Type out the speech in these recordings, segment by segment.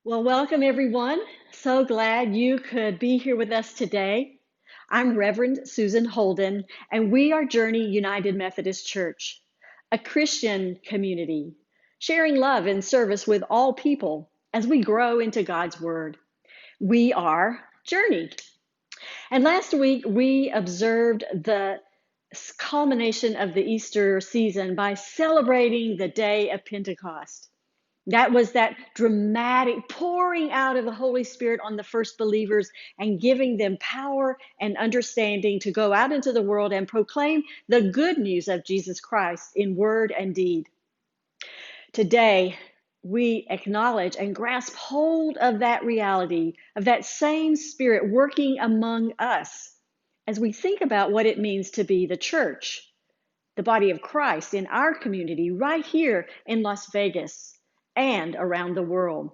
Well, welcome everyone. So glad you could be here with us today. I'm Reverend Susan Holden, and we are Journey United Methodist Church, a Christian community, sharing love and service with all people as we grow into God's Word. We are Journey. And last week we observed the culmination of the Easter season by celebrating the day of Pentecost. That was that dramatic pouring out of the Holy Spirit on the first believers and giving them power and understanding to go out into the world and proclaim the good news of Jesus Christ in word and deed. Today, we acknowledge and grasp hold of that reality, of that same Spirit working among us as we think about what it means to be the church, the body of Christ in our community right here in Las Vegas and around the world.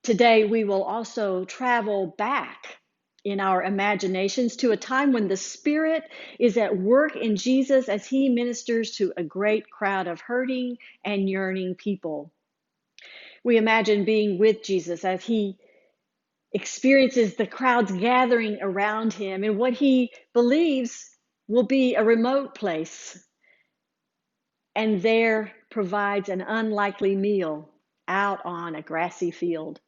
Today, we will also travel back in our imaginations to a time when the Spirit is at work in Jesus as he ministers to a great crowd of hurting and yearning people. We imagine being with Jesus as he experiences the crowds gathering around him in what he believes will be a remote place, and there provides an unlikely meal out on a grassy field.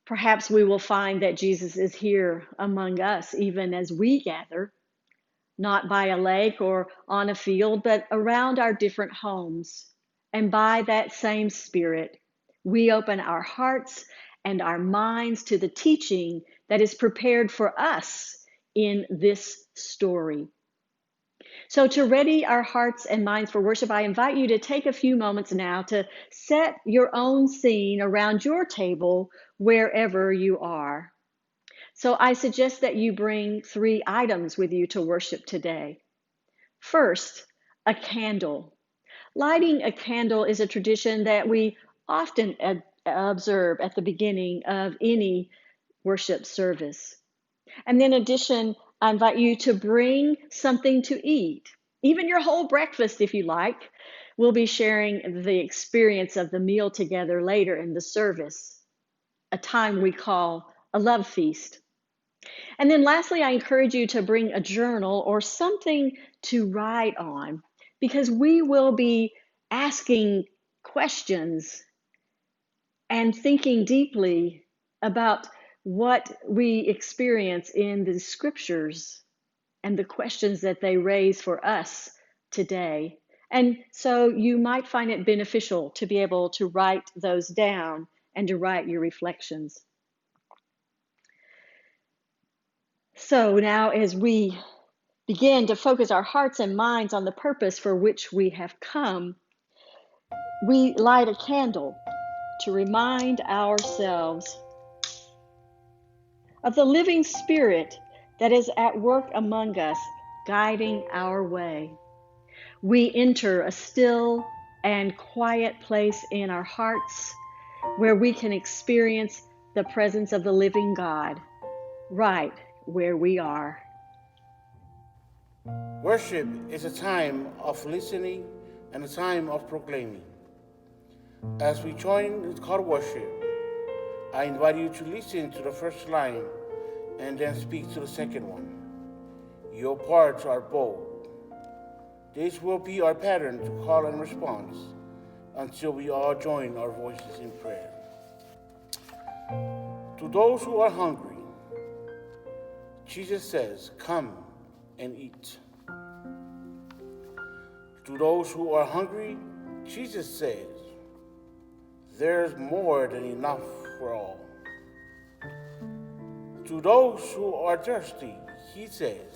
Perhaps we will find that Jesus is here among us even as we gather, not by a lake or on a field, but around our different homes. And by that same Spirit, we open our hearts and our minds to the teaching that is prepared for us in this story. So, to ready our hearts and minds for worship, I invite you to take a few moments now to set your own scene around your table wherever you are. So, I suggest that you bring 3 items with you to worship today. First, a candle. Lighting a candle is a tradition that we often observe at the beginning of any worship service. And in addition, I invite you to bring something to eat, even your whole breakfast if you like. We'll be sharing the experience of the meal together later in the service, a time we call a love feast. And then lastly, I encourage you to bring a journal or something to write on, because we will be asking questions and thinking deeply about what we experience in the scriptures and the questions that they raise for us today. And so you might find it beneficial to be able to write those down and to write your reflections. So now, as we begin to focus our hearts and minds on the purpose for which we have come, we light a candle to remind ourselves of the living Spirit that is at work among us, guiding our way. We enter a still and quiet place in our hearts where we can experience the presence of the living God right where we are. Worship is a time of listening and a time of proclaiming. As we join the call to worship, I invite you to listen to the first line and then speak to the second one. Your parts are bold. This will be our pattern to call and response until we all join our voices in prayer. To those who are hungry, Jesus says, "Come and eat." To those who are hungry, Jesus says, "There's more than enough for all." To those who are thirsty, he says,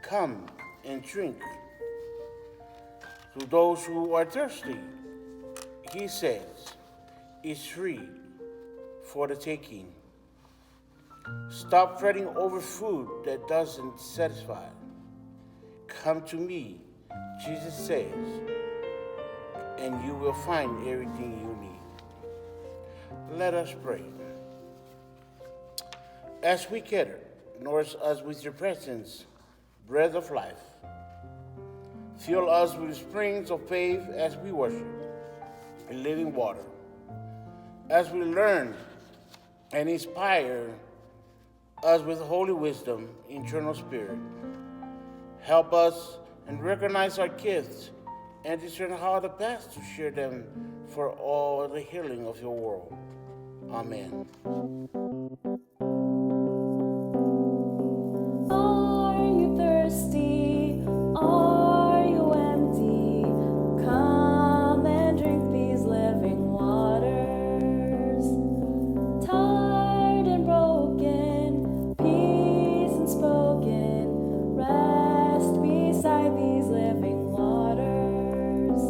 "Come and drink." To those who are thirsty, he says, "It's free for the taking." Stop fretting over food that doesn't satisfy. Come to me, Jesus says, and you will find everything you need. Let us pray. As we gather, nourish us with your presence, bread of life. Fill us with springs of faith as we worship, and living water as we learn and inspire us with holy wisdom, eternal spirit. Help us and recognize our gifts and discern how the best to share them for all the healing of your world. Amen. Are you thirsty? Are you empty? Come and drink these living waters. Tired and broken, peace unspoken, rest beside these living waters.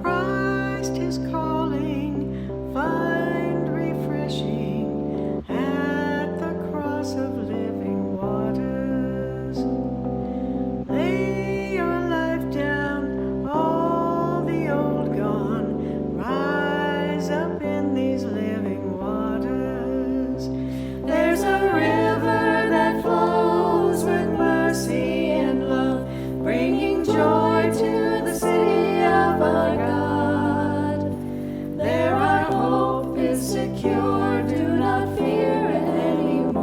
Christ is calling, find refreshing at the cross of living waters. Lay your life down, all the old gone, rise up in these living waters. There's a river that flows with mercy and love, bringing joy to the city of our God. There our hope is secure, do not fear it anymore.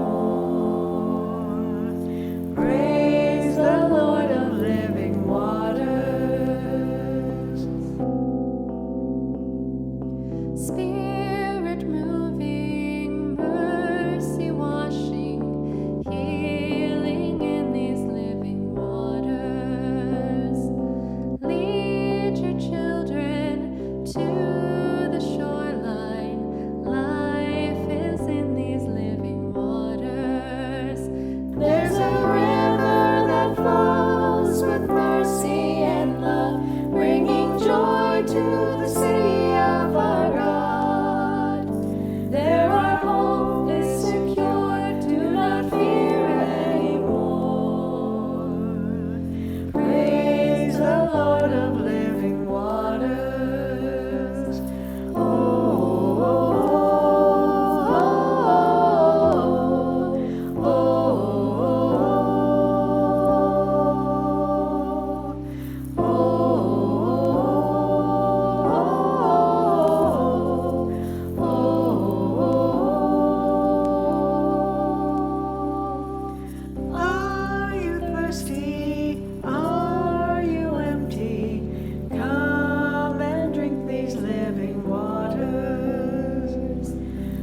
Praise the Lord of living waters. Spirit moving, mercy washing, healing in these living waters. Lead your children to the shoreline. Life is in these living waters. There's a river that flows with mercy and love, bringing joy to the city of our God. There our hope is secure, do not fear anymore. Praise the Lord of living waters. Oh, oh, oh, oh, oh, Are you thirsty? Are you empty? Come and drink these living waters.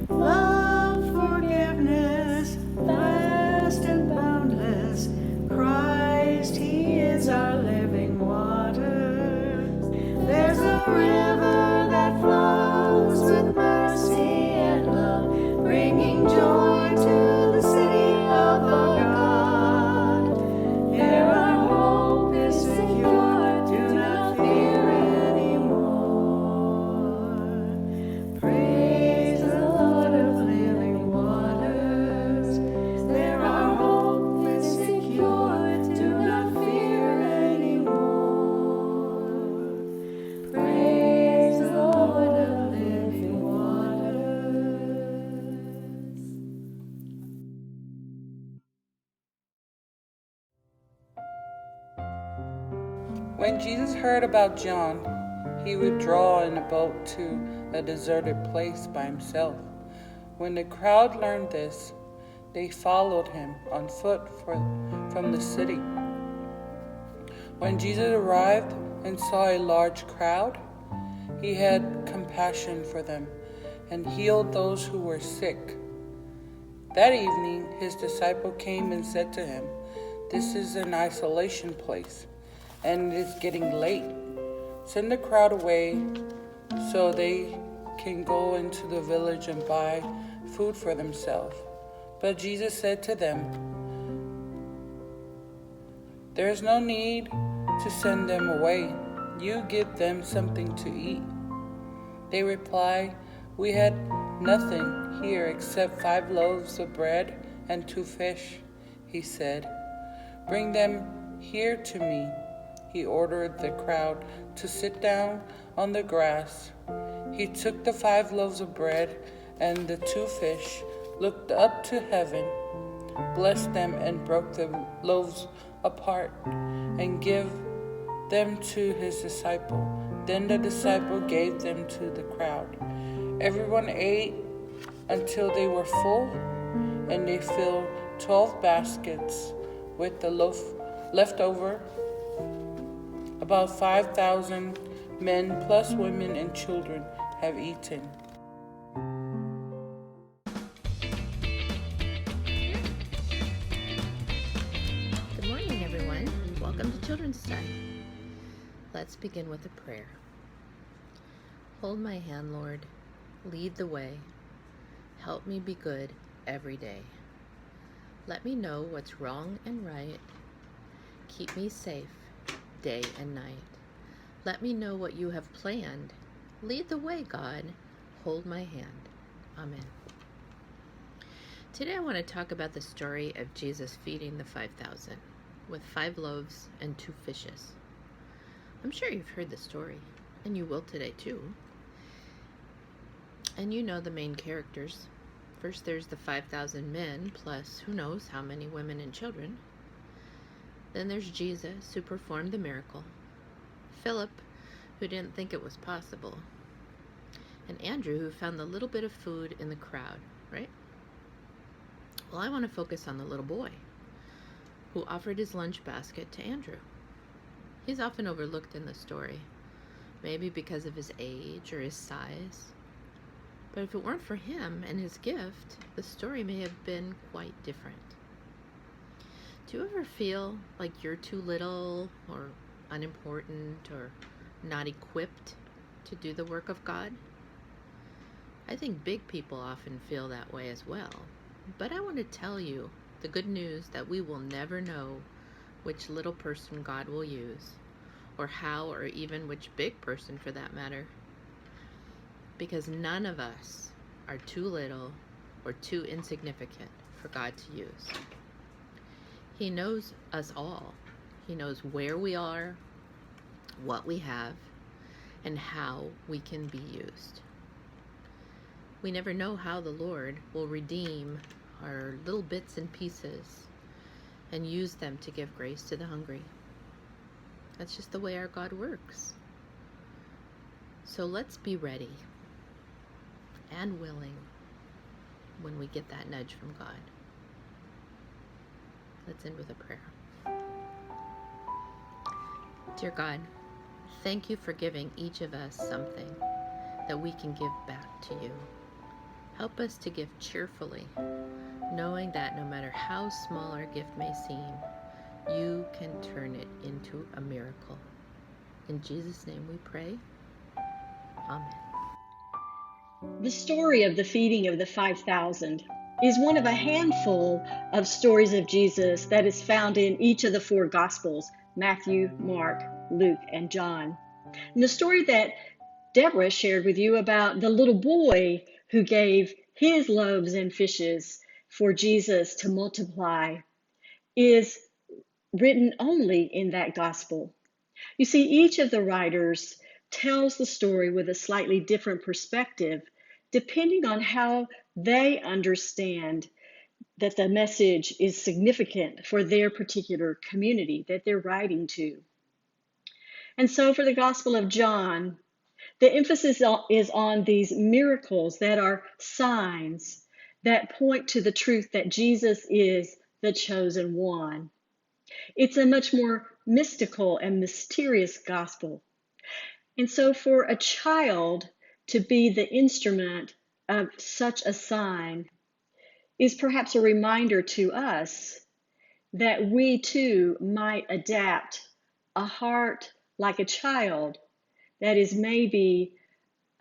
Love, forgiveness, vast and boundless. Christ, He is our living waters. There's a river that flows with mercy and love, bringing joy to the city of our God. Here our hope is secure, do not fear anymore. Praise the Lord of living waters. There our hope is secure, do not fear anymore. Praise the Lord of living waters. When Jesus heard about John, he withdrew in a boat to a deserted place by himself. When the crowd learned this, they followed him on foot from the city. When Jesus arrived and saw a large crowd, he had compassion for them and healed those who were sick. That evening, his disciple came and said to him, "This is an isolation place, and it is getting late. Send the crowd away so they can go into the village and buy food for themselves." But Jesus said to them, "There is no need to send them away. You give them something to eat." They replied, "We had nothing here except 5 loaves of bread and 2 fish." He said, "Bring them here to me." He ordered the crowd to sit down on the grass. He took the 5 loaves of bread and the 2 fish, looked up to heaven, blessed them, and broke the loaves apart and gave them to his disciple. Then the disciple gave them to the crowd. Everyone ate until they were full, and they filled 12 baskets with the loaf left over. About 5,000 men plus women and children have eaten. Good morning, everyone. Welcome to Children's Time. Let's begin with a prayer. Hold my hand, Lord. Lead the way. Help me be good every day. Let me know what's wrong and right. Keep me safe day and night. Let me know what you have planned. Lead the way, God. Hold my hand. Amen. Today I want to talk about the story of Jesus feeding the 5,000 with 5 loaves and 2 fishes. I'm sure you've heard the story, and you will today too. And you know the main characters. First there's the 5,000 men, plus who knows how many women and children. Then there's Jesus, who performed the miracle. Philip, who didn't think it was possible. And Andrew, who found the little bit of food in the crowd, right? Well, I want to focus on the little boy, who offered his lunch basket to Andrew. He's often overlooked in the story, maybe because of his age or his size. But if it weren't for him and his gift, the story may have been quite different. Do you ever feel like you're too little or unimportant or not equipped to do the work of God? I think big people often feel that way as well. But I want to tell you the good news that we will never know which little person God will use, or how, or even which big person for that matter. Because none of us are too little or too insignificant for God to use. He knows us all. He knows where we are, what we have, and how we can be used. We never know how the Lord will redeem our little bits and pieces and use them to give grace to the hungry. That's just the way our God works. So let's be ready and willing when we get that nudge from God. Let's end with a prayer. Dear God, thank you for giving each of us something that we can give back to you. Help us to give cheerfully, knowing that no matter how small our gift may seem, you can turn it into a miracle. In Jesus' name we pray. Amen. The story of the feeding of the 5,000 is one of a handful of stories of Jesus that is found in each of the 4 Gospels, Matthew, Mark, Luke, and John. And the story that Deborah shared with you about the little boy who gave his loaves and fishes for Jesus to multiply is written only in that gospel. You see, each of the writers tells the story with a slightly different perspective, depending on how they understand that the message is significant for their particular community that they're writing to. And so for the Gospel of John, the emphasis is on these miracles that are signs that point to the truth that Jesus is the chosen one. It's a much more mystical and mysterious gospel. And so for a child to be the instrument of such a sign is perhaps a reminder to us that we too might adapt a heart like a child that is maybe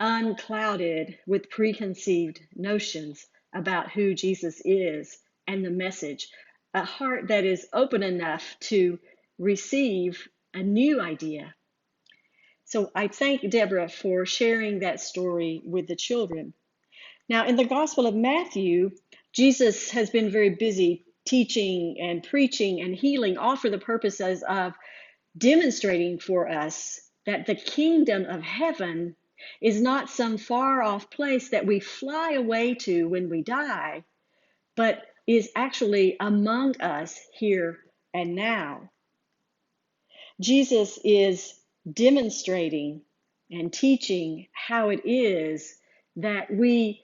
unclouded with preconceived notions about who Jesus is and the message, a heart that is open enough to receive a new idea. So I thank Deborah for sharing that story with the children. Now, in the Gospel of Matthew, Jesus has been very busy teaching and preaching and healing, all for the purposes of demonstrating for us that the kingdom of heaven is not some far off place that we fly away to when we die, but is actually among us here and now. Jesus is demonstrating and teaching how it is that we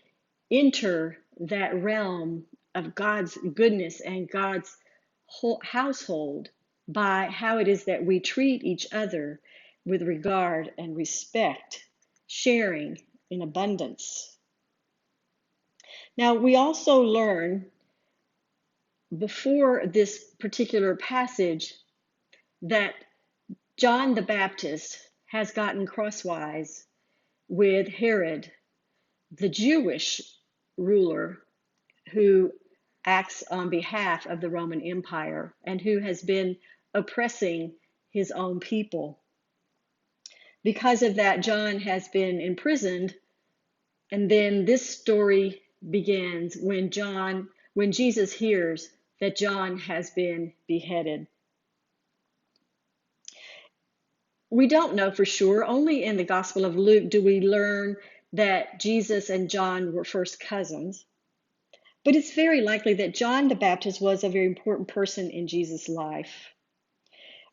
enter that realm of God's goodness and God's whole household by how it is that we treat each other with regard and respect, sharing in abundance. Now, we also learn before this particular passage that John the Baptist has gotten crosswise with Herod, the Jewish ruler who acts on behalf of the Roman Empire and who has been oppressing his own people. Because of that, John has been imprisoned, and then this story begins when Jesus hears that John has been beheaded. We don't know for sure. Only in the Gospel of Luke do we learn that Jesus and John were first cousins. But it's very likely that John the Baptist was a very important person in Jesus' life.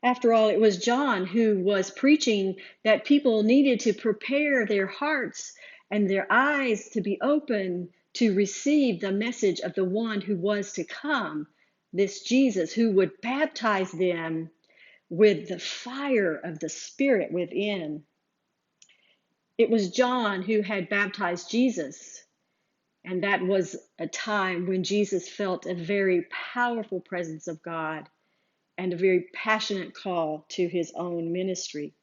After all, it was John who was preaching that people needed to prepare their hearts and their eyes to be open to receive the message of the one who was to come, this Jesus who would baptize them with the fire of the Spirit within. It was John who had baptized Jesus, and that was a time when Jesus felt a very powerful presence of God and a very passionate call to his own ministry.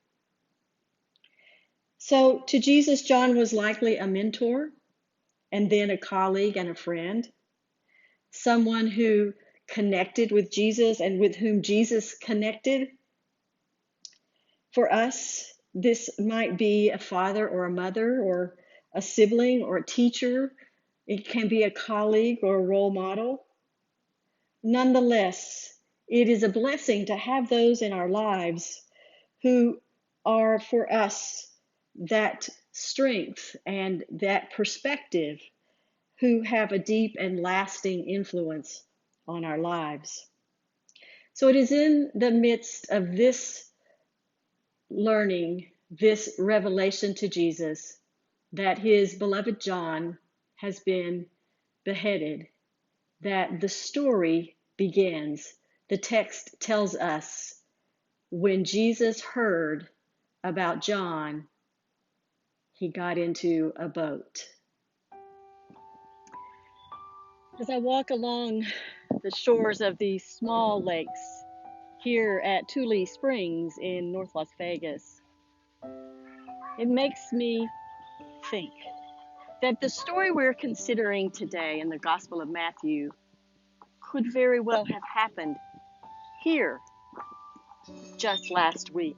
So to Jesus, John was likely a mentor, and then a colleague and a friend, someone who connected with Jesus and with whom Jesus connected. For us, this might be a father or a mother or a sibling or a teacher. It can be a colleague or a role model. Nonetheless, it is a blessing to have those in our lives who are for us that strength and that perspective, who have a deep and lasting influence on our lives. So it is in the midst of this learning, this revelation to Jesus, that his beloved John has been beheaded, that the story begins. The text tells us when Jesus heard about John, he got into a boat. As I walk along the shores of these small lakes here at Tule Springs in North Las Vegas, it makes me think that the story we're considering today in the Gospel of Matthew could very well have happened here just last week.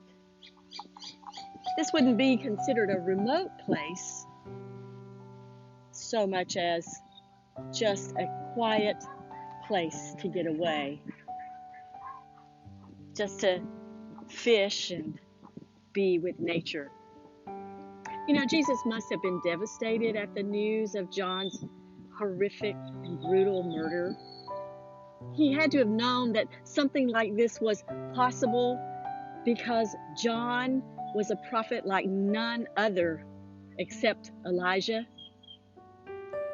This wouldn't be considered a remote place so much as just a quiet place to get away, just to fish and be with nature. You know, Jesus must have been devastated at the news of John's horrific and brutal murder. He had to have known that something like this was possible because John was a prophet like none other except Elijah.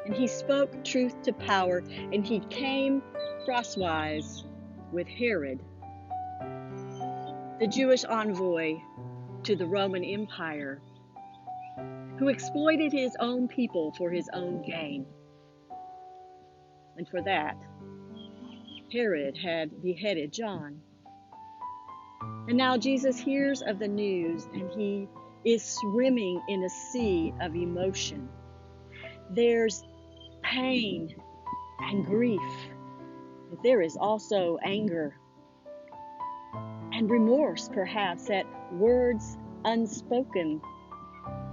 And he spoke truth to power, and he came crosswise with Herod, the Jewish envoy to the Roman Empire, who exploited his own people for his own gain. And for that, Herod had beheaded John. And now Jesus hears of the news, and he is swimming in a sea of emotion. There's pain and grief, but there is also anger and remorse, perhaps, at words unspoken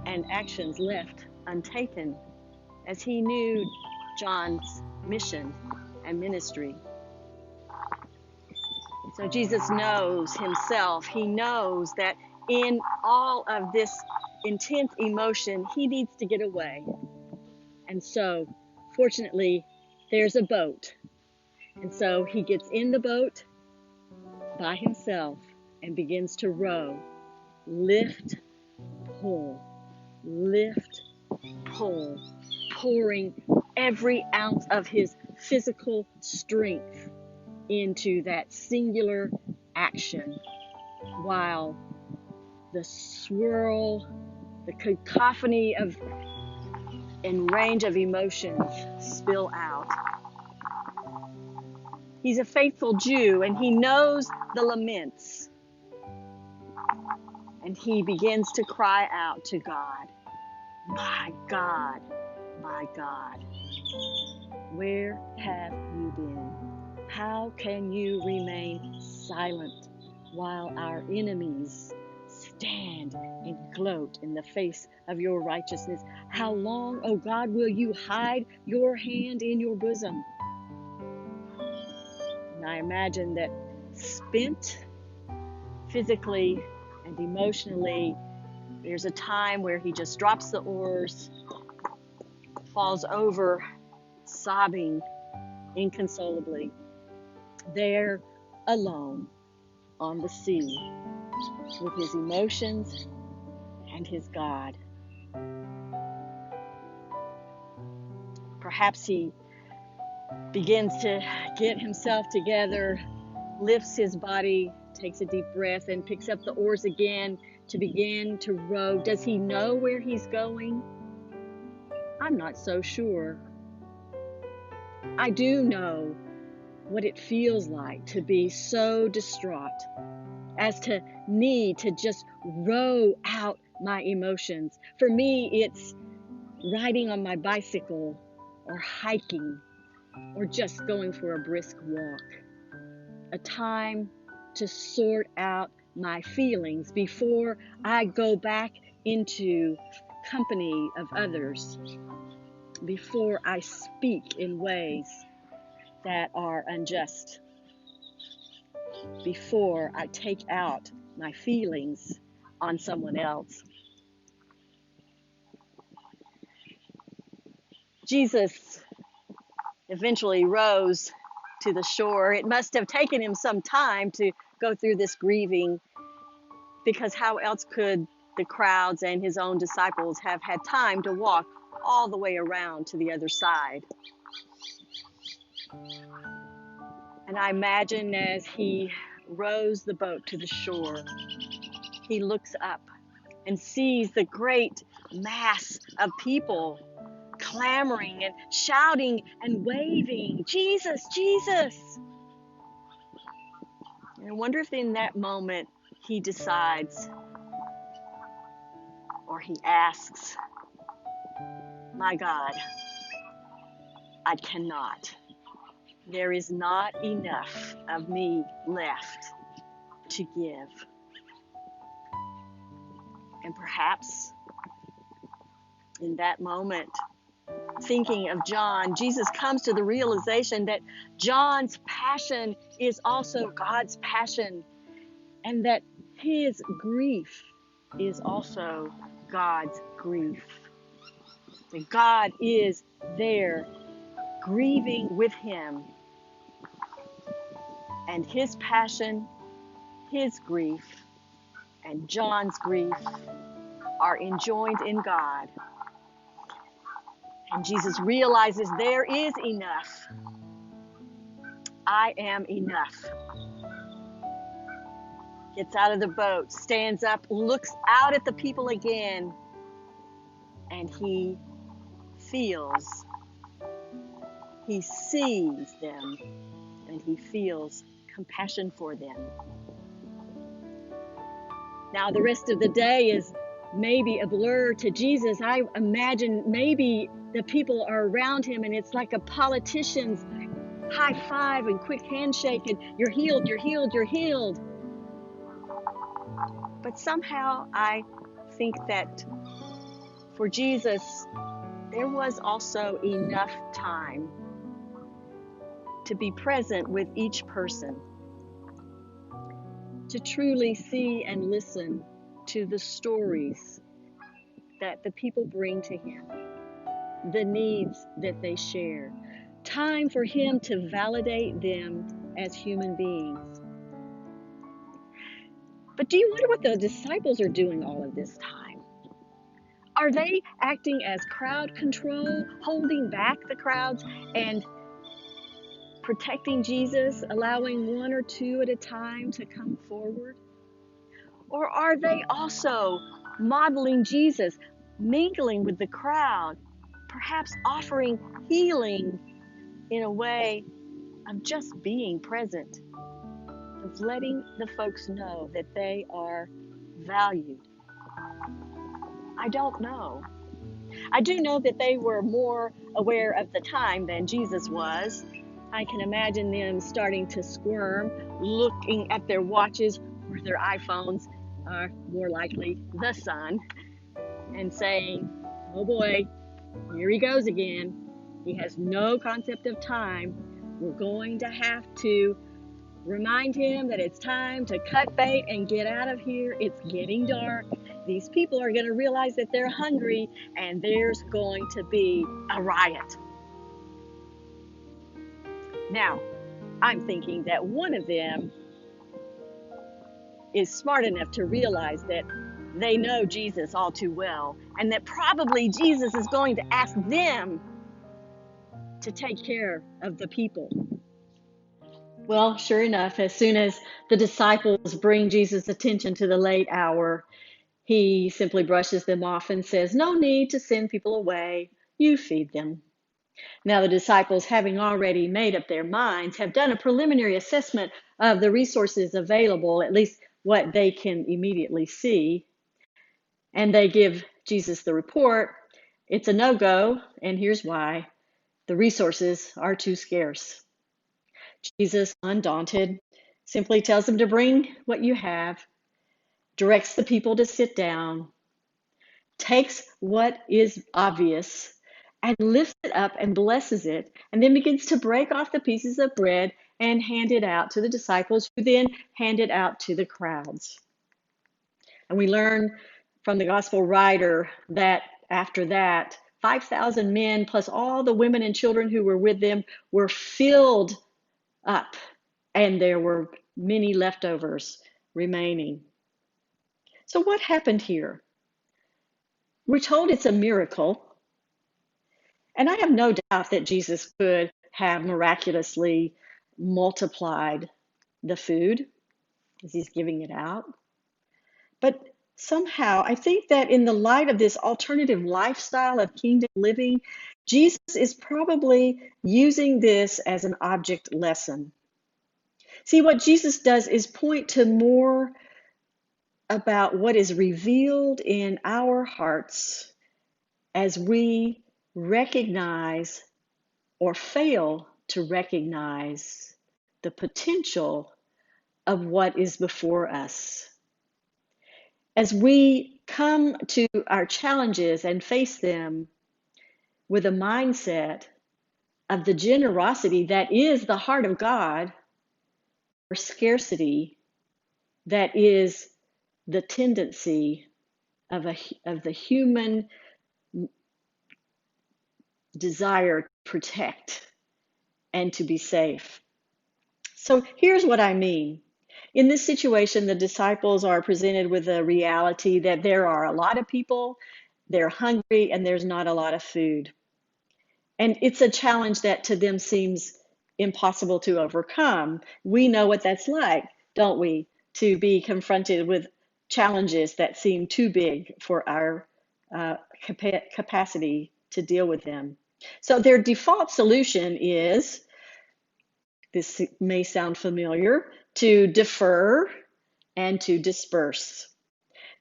and actions left untaken, as he knew John's mission and ministry. So Jesus knows himself. He knows that in all of this intense emotion, he needs to get away. And so, fortunately, there's a boat. And so he gets in the boat by himself and begins to row, lift, pull, lift, pull, pouring every ounce of his physical strength into that singular action, while the swirl, the cacophony of and range of emotions spill out. He's a faithful Jew, and he knows the laments. And he begins to cry out to God, my God, where have you been? How can you remain silent while our enemies stand and gloat in the face of your righteousness? How long, O God, will you hide your hand in your bosom? And I imagine that spent physically and emotionally, there's a time where he just drops the oars, falls over, sobbing inconsolably, there alone on the sea with his emotions and his God. Perhaps he begins to get himself together, lifts his body, takes a deep breath, and picks up the oars again to begin to row. Does he know where he's going? I'm not so sure. I do know what it feels like to be so distraught as to need to just row out my emotions. For me, it's riding on my bicycle or hiking or just going for a brisk walk. A time to sort out my feelings before I go back into company of others, before I speak in ways that are unjust, before I take out my feelings on someone else. Jesus eventually rose to the shore. It must have taken him some time to go through this grieving, because how else could the crowds and his own disciples have had time to walk all the way around to the other side? And I imagine as he rows the boat to the shore, he looks up and sees the great mass of people clamoring and shouting and waving, Jesus, Jesus. And I wonder if in that moment he decides, or he asks, my God, I cannot. There is not enough of me left to give. And perhaps in that moment, thinking of John, Jesus comes to the realization that John's passion is also God's passion, and that his grief is also God's grief. That God is there grieving with him, and his passion, his grief, and John's grief are enjoined in God. And Jesus realizes there is enough. I am enough. Gets out of the boat, stands up, looks out at the people again, and he feels, he sees them, and he feels compassion for them. Now, the rest of the day is maybe a blur to Jesus. I imagine maybe the people are around him, and it's like a politician's high five and quick handshake, and you're healed, you're healed, you're healed. But somehow I think that for Jesus, there was also enough time to be present with each person, to truly see and listen to the stories that the people bring to him, the needs that they share, time for him to validate them as human beings. But do you wonder what the disciples are doing all of this time? Are they acting as crowd control, holding back the crowds and protecting Jesus, allowing one or two at a time to come forward? Or are they also modeling Jesus, mingling with the crowd, perhaps offering healing in a way of just being present, of letting the folks know that they are valued? I don't know. I do know that they were more aware of the time than Jesus was. I can imagine them starting to squirm, looking at their watches or their iPhones, or more likely the sun, and saying, oh boy, here he goes again. He has no concept of time. We're going to have to remind him that it's time to cut bait and get out of here. It's getting dark. These people are going to realize that they're hungry, and there's going to be a riot. Now, I'm thinking that one of them is smart enough to realize that they know Jesus all too well, and that probably Jesus is going to ask them to take care of the people. Well, sure enough, as soon as the disciples bring Jesus' attention to the late hour, he simply brushes them off and says, no need to send people away. You feed them. Now, the disciples, having already made up their minds, have done a preliminary assessment of the resources available, at least what they can immediately see. And they give Jesus the report. It's a no-go, and here's why. The resources are too scarce. Jesus, undaunted, simply tells them to bring what you have, directs the people to sit down, takes what is obvious and lifts it up and blesses it, and then begins to break off the pieces of bread and hand it out to the disciples, who then hand it out to the crowds. And we learn from the gospel writer that after that, 5,000 men plus all the women and children who were with them were filled up, and there were many leftovers remaining. So what happened here? We're told it's a miracle, and I have no doubt that Jesus could have miraculously multiplied the food as he's giving it out. But somehow, I think that in the light of this alternative lifestyle of kingdom living, Jesus is probably using this as an object lesson. See, what Jesus does is point to more about what is revealed in our hearts as we recognize or fail to recognize the potential of what is before us. As we come to our challenges and face them with a mindset of the generosity that is the heart of God, or scarcity that is the tendency of the human desire to protect and to be safe. So here's what I mean. In this situation, the disciples are presented with a reality that there are a lot of people, they're hungry, and there's not a lot of food. And it's a challenge that to them seems impossible to overcome. We know what that's like, don't we? To be confronted with challenges that seem too big for our capacity to deal with them. So their default solution is, this may sound familiar, to defer and to disperse.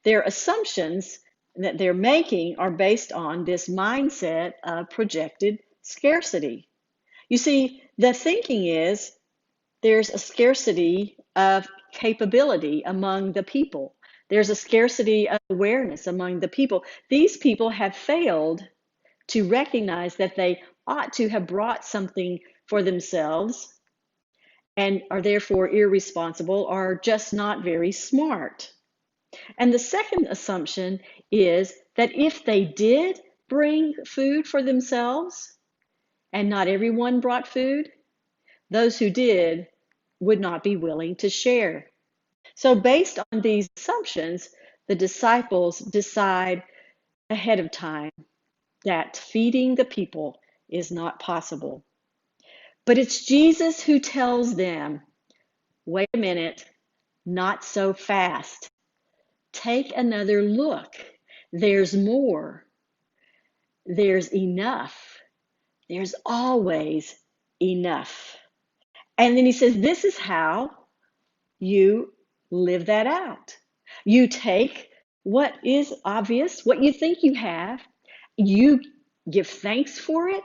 Their assumptions that they're making are based on this mindset of projected scarcity. You see, the thinking is there's a scarcity of capability among the people. There's a scarcity of awareness among the people. These people have failed to recognize that they ought to have brought something for themselves and are therefore irresponsible or just not very smart. And the second assumption is that if they did bring food for themselves, and not everyone brought food, those who did would not be willing to share. So based on these assumptions, the disciples decide ahead of time that feeding the people is not possible. But it's Jesus who tells them, wait a minute, not so fast. Take another look. There's more. There's enough. There's always enough. And then he says, this is how you live that out. You take what is obvious, what you think you have, you give thanks for it,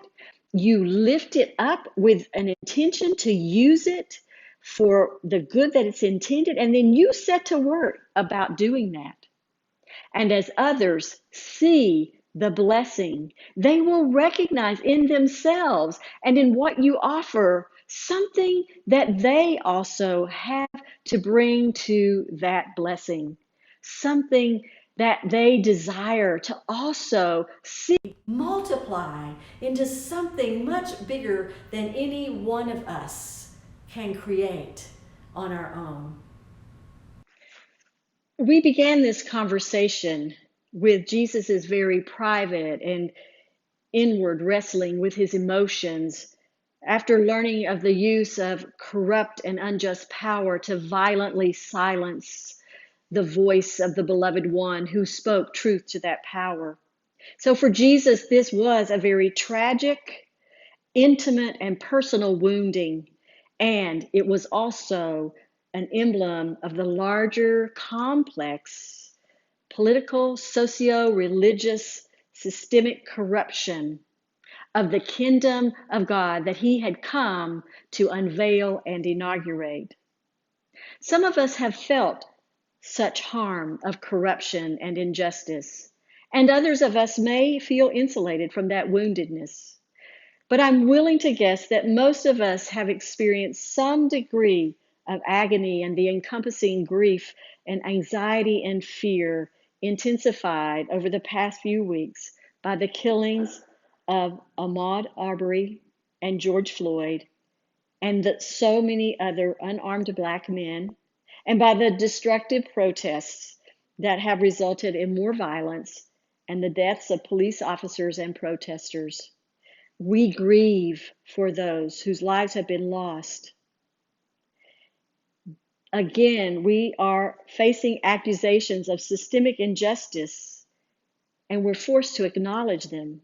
you lift it up with an intention to use it for the good that it's intended, and then you set to work about doing that. And as others see the blessing, they will recognize in themselves and in what you offer something that they also have to bring to that blessing, something that they desire to also see multiply into something much bigger than any one of us can create on our own. We began this conversation with Jesus's very private and inward wrestling with his emotions after learning of the use of corrupt and unjust power to violently silence the voice of the beloved one who spoke truth to that power. So for Jesus, this was a very tragic, intimate, and personal wounding, and it was also an emblem of the larger, complex political, socio-religious, systemic corruption of the kingdom of God that he had come to unveil and inaugurate. Some of us have felt such harm of corruption and injustice, and others of us may feel insulated from that woundedness. But I'm willing to guess that most of us have experienced some degree of agony and the encompassing grief and anxiety and fear intensified over the past few weeks by the killings of Ahmaud Arbery and George Floyd and so many other unarmed Black men, and by the destructive protests that have resulted in more violence and the deaths of police officers and protesters. We grieve for those whose lives have been lost. Again, we are facing accusations of systemic injustice, and we're forced to acknowledge them.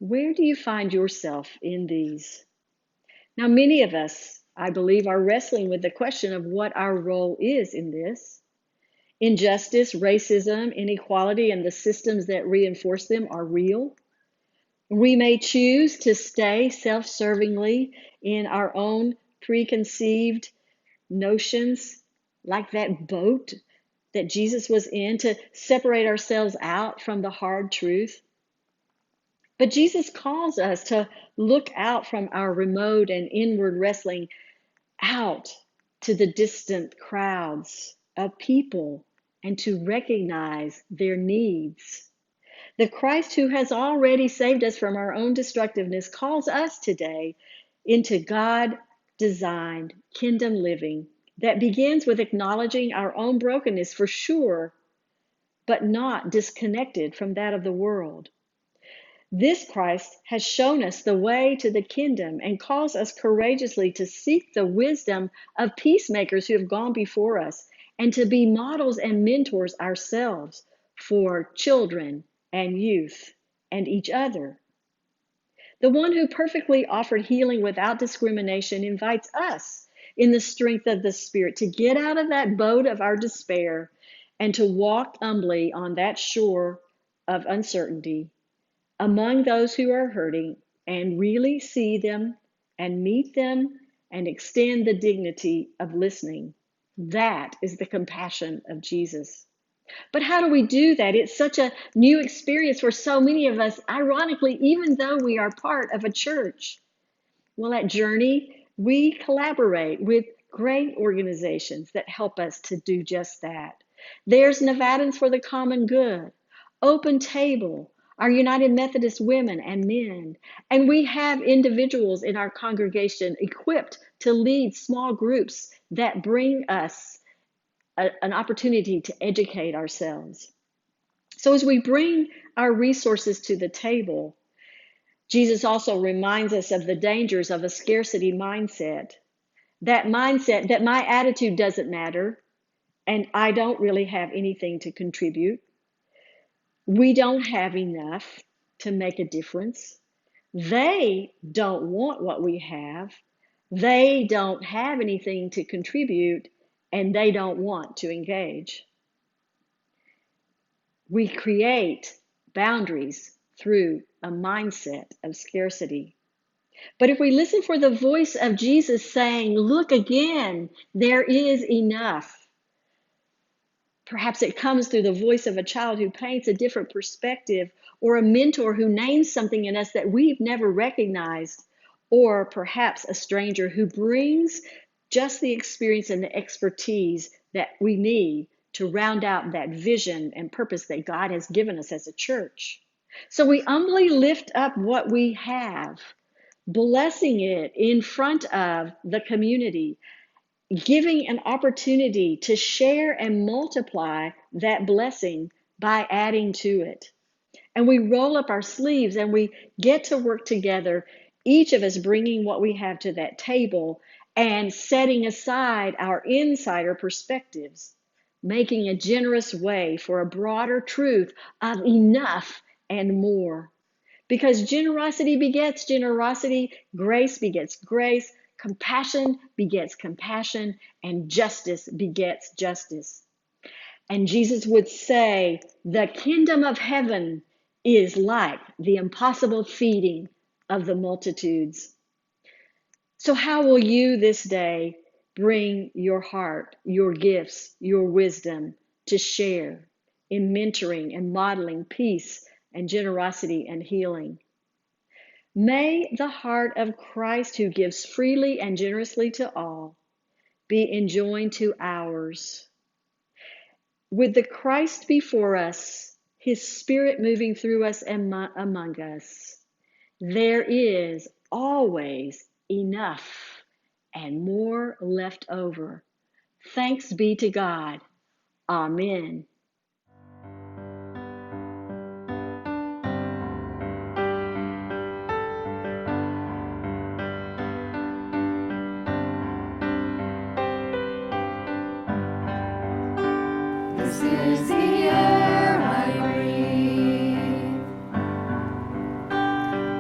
Where do you find yourself in these? Now, many of us, I believe, are wrestling with the question of what our role is in this. Injustice, racism, inequality, and the systems that reinforce them are real. We may choose to stay self-servingly in our own preconceived notions, like that boat that Jesus was in, to separate ourselves out from the hard truth. But Jesus calls us to look out from our remote and inward wrestling out to the distant crowds of people and to recognize their needs. The Christ who has already saved us from our own destructiveness calls us today into God-designed kingdom living that begins with acknowledging our own brokenness for sure, but not disconnected from that of the world. This Christ has shown us the way to the kingdom and calls us courageously to seek the wisdom of peacemakers who have gone before us and to be models and mentors ourselves for children and youth and each other. The one who perfectly offered healing without discrimination invites us in the strength of the Spirit to get out of that boat of our despair and to walk humbly on that shore of uncertainty among those who are hurting and really see them and meet them and extend the dignity of listening. That is the compassion of Jesus. But how do we do that? It's such a new experience for so many of us, ironically, even though we are part of a church. Well, at Journey, we collaborate with great organizations that help us to do just that. There's Nevadans for the Common Good, Open Table, our United Methodist women and men, and we have individuals in our congregation equipped to lead small groups that bring us an opportunity to educate ourselves. So as we bring our resources to the table, Jesus also reminds us of the dangers of a scarcity mindset. That mindset that my attitude doesn't matter and I don't really have anything to contribute. We don't have enough to make a difference. They don't want what we have. They don't have anything to contribute, and they don't want to engage. We create boundaries through a mindset of scarcity. But if we listen for the voice of Jesus saying, look again, there is enough. Perhaps it comes through the voice of a child who paints a different perspective, or a mentor who names something in us that we've never recognized, or perhaps a stranger who brings just the experience and the expertise that we need to round out that vision and purpose that God has given us as a church. So we humbly lift up what we have, blessing it in front of the community, giving an opportunity to share and multiply that blessing by adding to it. And we roll up our sleeves and we get to work together, each of us bringing what we have to that table and setting aside our insider perspectives, making a generous way for a broader truth of enough and more. Because generosity begets generosity, grace begets grace, compassion begets compassion, and justice begets justice. And Jesus would say, the kingdom of heaven is like the impossible feeding of the multitudes. So how will you this day bring your heart, your gifts, your wisdom to share in mentoring and modeling peace and generosity and healing? May the heart of Christ, who gives freely and generously to all, be enjoined to ours. With the Christ before us, his Spirit moving through us and among us, there is always enough and more left over. Thanks be to God. Amen. This is the air I breathe.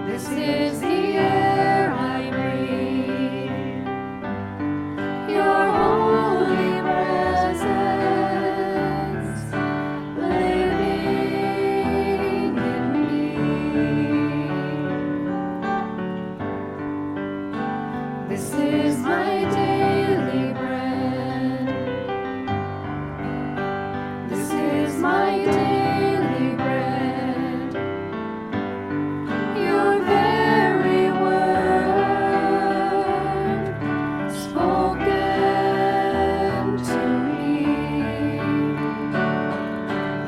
This is the air I breathe. Your holy presence living in me. This is my daily bread. This is my daily bread. Your very word spoken to me,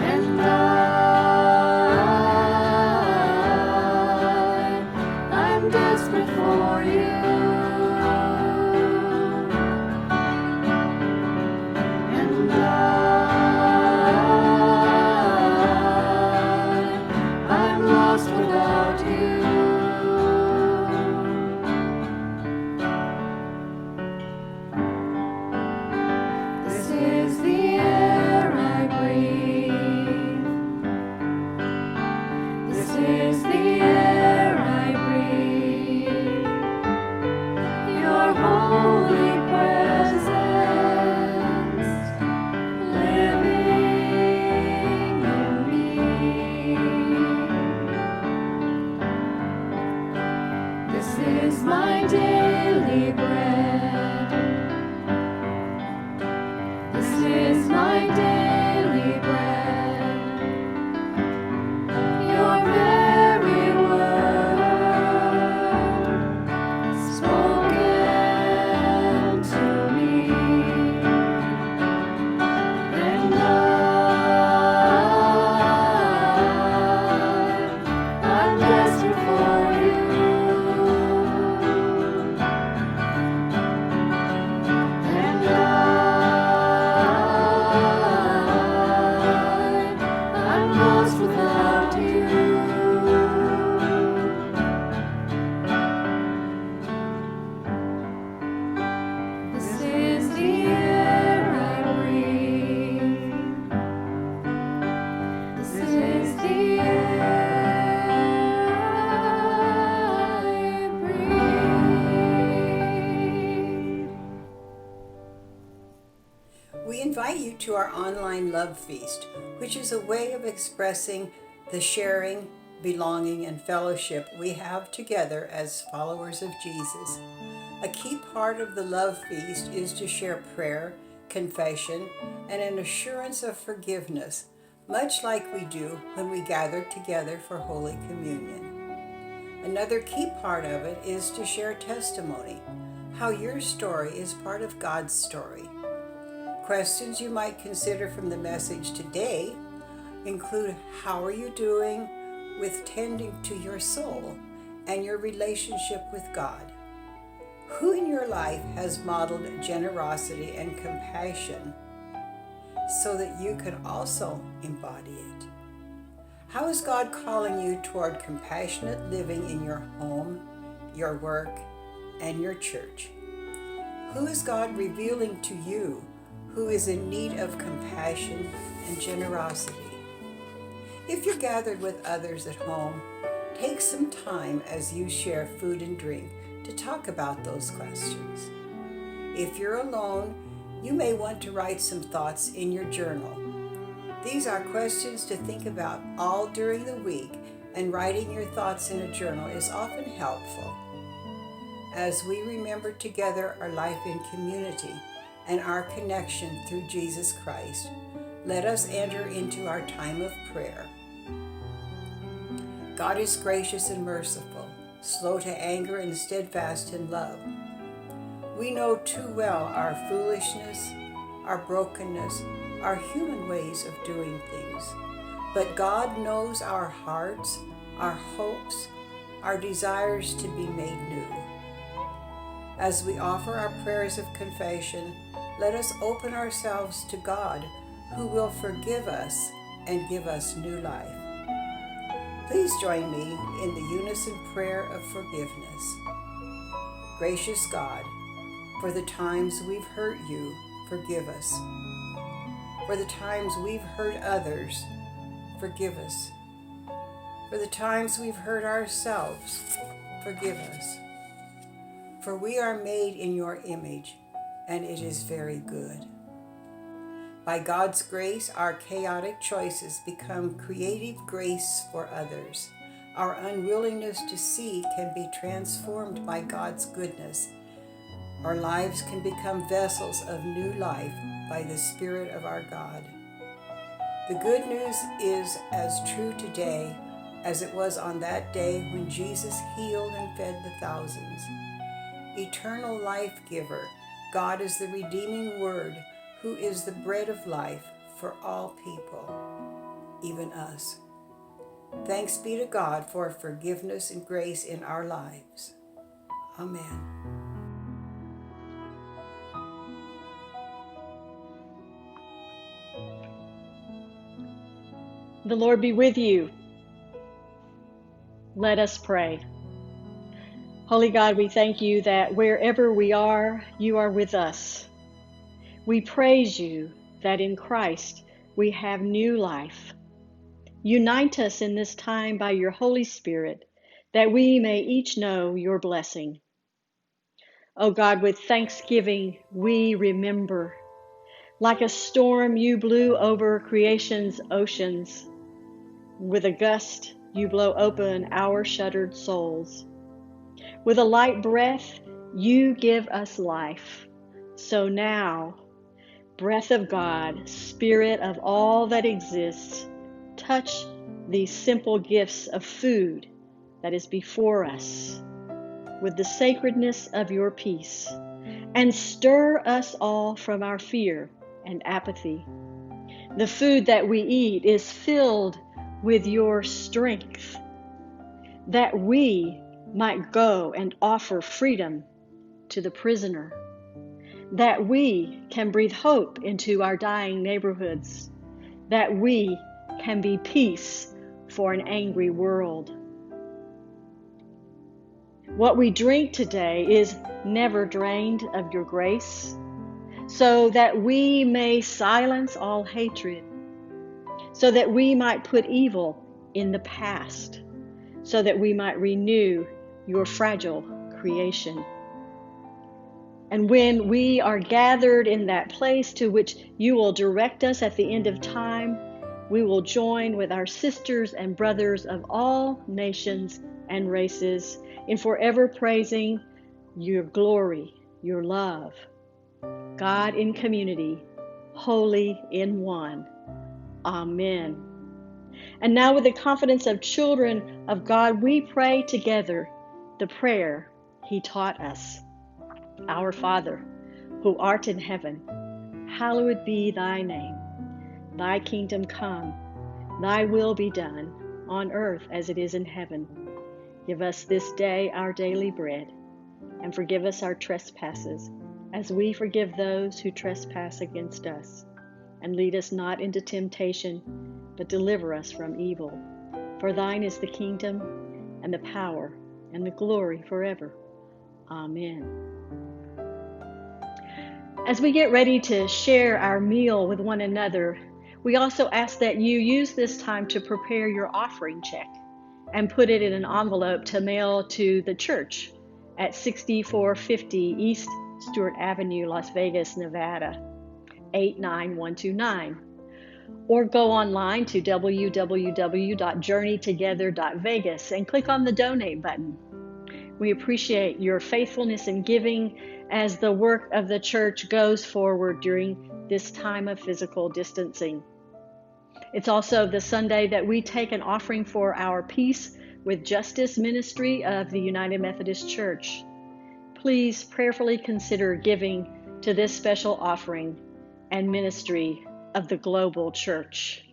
and I'm desperate for you. And I'm lost without you. This is the air I breathe. This is the air I breathe. Your holy presence living in me. This is my daily bread. This is my daily bread. Your very word spoken to me, and I'm desperate for you. invite you to our online love feast, which is a way of expressing the sharing, belonging, and fellowship we have together as followers of Jesus. A key part of the love feast is to share prayer, confession, and an assurance of forgiveness, much like we do when we gather together for Holy Communion. Another key part of it is to share testimony, how your story is part of God's story. Questions you might consider from the message today include: how are you doing with tending to your soul and your relationship with God? Who in your life has modeled generosity and compassion so that you can also embody it? How is God calling you toward compassionate living in your home, your work, and your church? Who is God revealing to you who is in need of compassion and generosity? If you're gathered with others at home, take some time as you share food and drink to talk about those questions. If you're alone, you may want to write some thoughts in your journal. These are questions to think about all during the week, and writing your thoughts in a journal is often helpful. As we remember together our life in community and our connection through Jesus Christ, let us enter into our time of prayer. God is gracious and merciful, slow to anger and steadfast in love. We know too well our foolishness, our brokenness, our human ways of doing things. But God knows our hearts, our hopes, our desires to be made new. As we offer our prayers of confession, let us open ourselves to God, who will forgive us and give us new life. Please join me in the unison prayer of forgiveness. Gracious God, for the times we've hurt you, forgive us. For the times we've hurt others, forgive us. For the times we've hurt ourselves, forgive us. For we are made in your image, and it is very good. By God's grace, our chaotic choices become creative grace for others. Our unwillingness to see can be transformed by God's goodness. Our lives can become vessels of new life by the Spirit of our God. The good news is as true today as it was on that day when Jesus healed and fed the thousands. Eternal life giver, God is the redeeming word, who is the bread of life for all people, even us. Thanks be to God for forgiveness and grace in our lives. Amen. The Lord be with you. Let us pray. Holy God, we thank you that wherever we are, you are with us. We praise you that in Christ we have new life. Unite us in this time by your Holy Spirit, that we may each know your blessing. O God, with thanksgiving we remember. Like a storm you blew over creation's oceans. With a gust you blow open our shuttered souls. With a light breath you give us life. So now, breath of God, Spirit of all that exists, touch these simple gifts of food that is before us with the sacredness of your peace, and stir us all from our fear and apathy. The food that we eat is filled with your strength, that we might go and offer freedom to the prisoner, that we can breathe hope into our dying neighborhoods, that we can be peace for an angry world. What we drink today is never drained of your grace, so that we may silence all hatred, so that we might put evil in the past, so that we might renew your fragile creation. And when we are gathered in that place to which you will direct us at the end of time, we will join with our sisters and brothers of all nations and races in forever praising your glory, your love. God in community, holy in one. Amen. And now, with the confidence of children of God, we pray together the prayer He taught us. Our Father, who art in heaven, hallowed be thy name. Thy kingdom come, thy will be done, on earth as it is in heaven. Give us this day our daily bread, and forgive us our trespasses, as we forgive those who trespass against us. And lead us not into temptation, but deliver us from evil. For thine is the kingdom, and the power, and the glory forever. Amen. As we get ready to share our meal with one another, we also ask that you use this time to prepare your offering check and put it in an envelope to mail to the church at 6450 East Stewart Avenue, Las Vegas, Nevada, 89129. Or go online to www.journeytogether.vegas and click on the donate button. We appreciate your faithfulness in giving as the work of the church goes forward during this time of physical distancing. It's also the Sunday that we take an offering for our Peace with Justice ministry of the United Methodist Church. Please prayerfully consider giving to this special offering and ministry of the global church.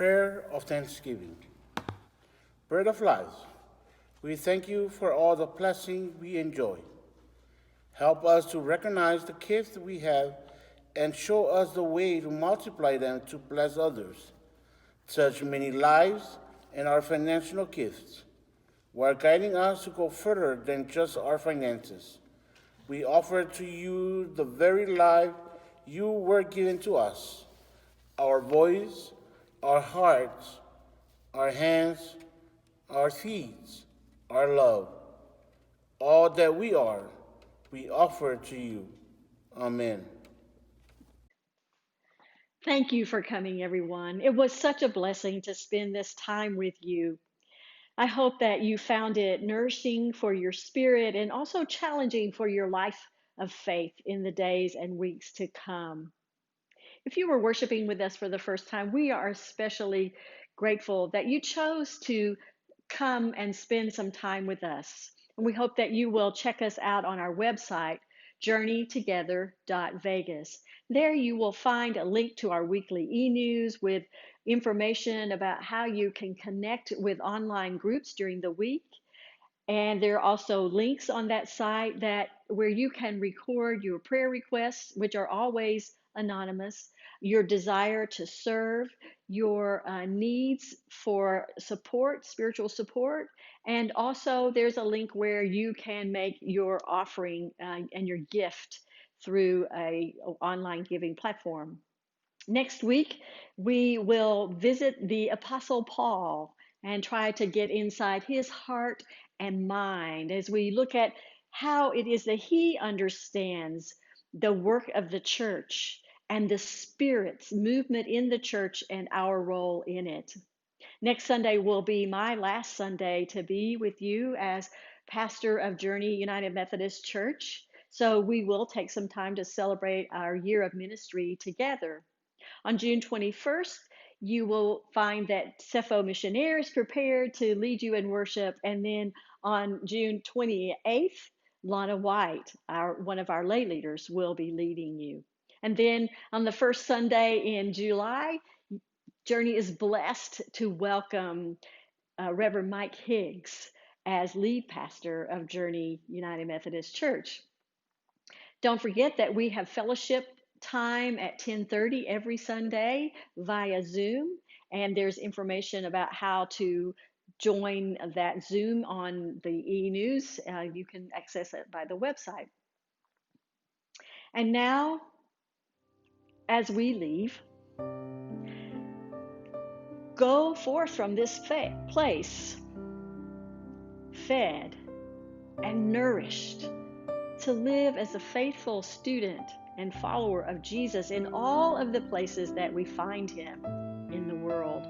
prayer of thanksgiving. Bread of life, we thank you for all the blessings we enjoy. Help us to recognize the gifts we have and show us the way to multiply them to bless others. Touch many lives and our financial gifts, while guiding us to go further than just our finances. We offer to you the very life you were given to us, our voice, our hearts, our hands, our feet, our love, all that we are, we offer to you. Amen. Thank you for coming, everyone. It was such a blessing to spend this time with you. I hope that you found it nourishing for your spirit and also challenging for your life of faith in the days and weeks to come. If you were worshiping with us for the first time, we are especially grateful that you chose to come and spend some time with us. And we hope that you will check us out on our website, journeytogether.vegas. There you will find a link to our weekly e-news with information about how you can connect with online groups during the week. And there are also links on that site where you can record your prayer requests, which are always anonymous, your desire to serve, your needs for support, spiritual support, and also there's a link where you can make your offering and your gift through a online giving platform. Next week, we will visit the Apostle Paul and try to get inside his heart and mind as we look at how it is that he understands the work of the church and the Spirit's movement in the church and our role in it. Next Sunday will be my last Sunday to be with you as pastor of Journey United Methodist Church. So we will take some time to celebrate our year of ministry together. On June 21st, you will find that Cepho Missionaire is prepared to lead you in worship. And then on June 28th, Lana White, one of our lay leaders, will be leading you. And then on the first Sunday in July, Journey is blessed to welcome Reverend Mike Higgs as lead pastor of Journey United Methodist Church. Don't forget that we have fellowship time at 10:30 every Sunday via Zoom, and there's information about how to join that Zoom on the e-news. You can access it by the website. And now, as we leave, go forth from this place, fed and nourished, to live as a faithful student and follower of Jesus in all of the places that we find him in the world.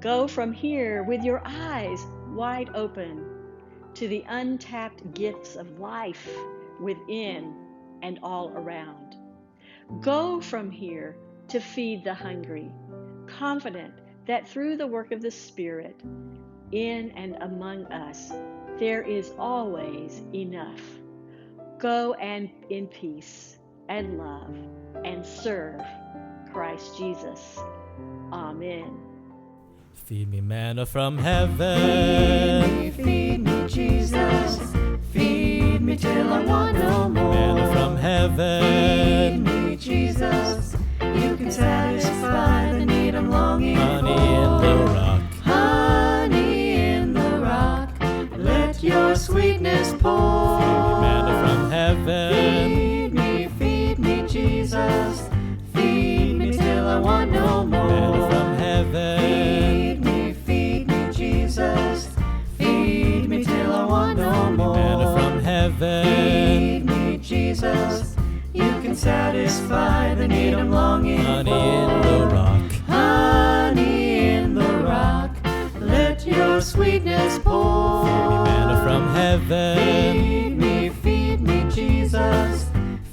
Go from here with your eyes wide open to the untapped gifts of life within and all around. Go from here to feed the hungry, confident that through the work of the Spirit in and among us, there is always enough. Go and in peace and love and serve Christ Jesus. Amen. Feed me manna from heaven. Feed me, Jesus. Feed me till I want no more. Manna from heaven. Feed me, Jesus. You can satisfy the need I'm longing Honey for. in the rock. Honey in the rock. Let your sweetness pour. Manna from heaven. Feed me, Jesus. Feed me till I want no more. Manna from heaven. Feed me, Jesus. Feed me till I want no more. Manna from heaven. Feed me, Jesus. You can satisfy the need I'm longing Honey for. in the rock. Honey in the rock. Let your sweetness pour. Manna from heaven. Feed me, Jesus.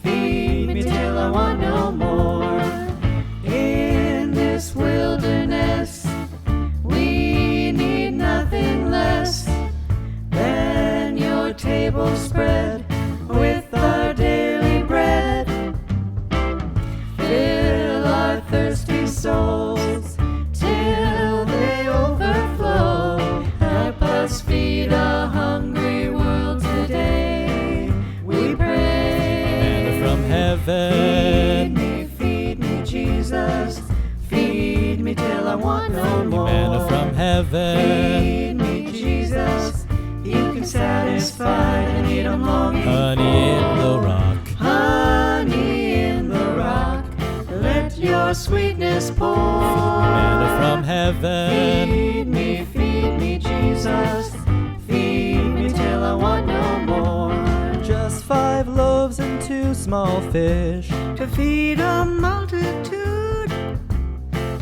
Feed me till I want no more. In this wilderness, we need nothing less than your table spread with our daily bread. Fill our thirsty souls Feed me till I want no more. Manna from heaven. Feed me, Jesus. You can satisfy the need I'm longing Honey in the rock. Honey in the rock. Let your sweetness pour. Manna from heaven. Feed me, Jesus. Feed me till I want no more. Just 5 loaves and 2 small fish. To feed a multitude.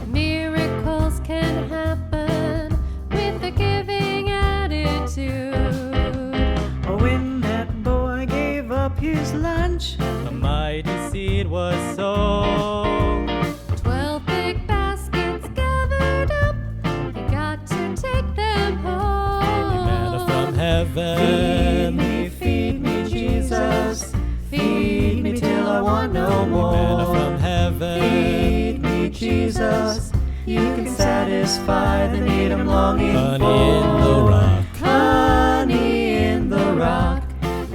Miracles can happen with a giving attitude. When that boy gave up his lunch, A mighty seed was sown. 12 big baskets gathered up, you got to take them home. Manna from heaven. feed me, Jesus. Feed me till I want no more. Manna from heaven. Feed me, Jesus. You can satisfy the need I'm longing Honey for. in the rock. Honey in the rock.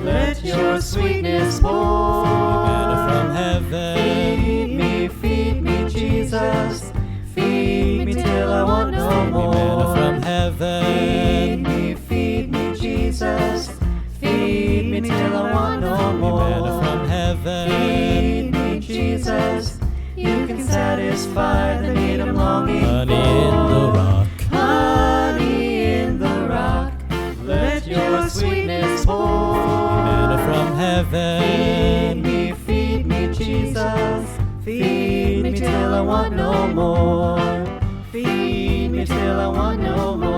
Let your sweetness pour. Manna from heaven. Feed me, Jesus. Feed me till I want no more. Manna from heaven. Feed me, Jesus. Feed me till I want no more. Manna from heaven. Feed me, Jesus. You can satisfy the need I'm longing Honey for. in the rock. Honey in the rock. Let your sweetness pour. Manna from heaven. Feed me, Jesus. Feed me till I want no more. Feed me till I want no more.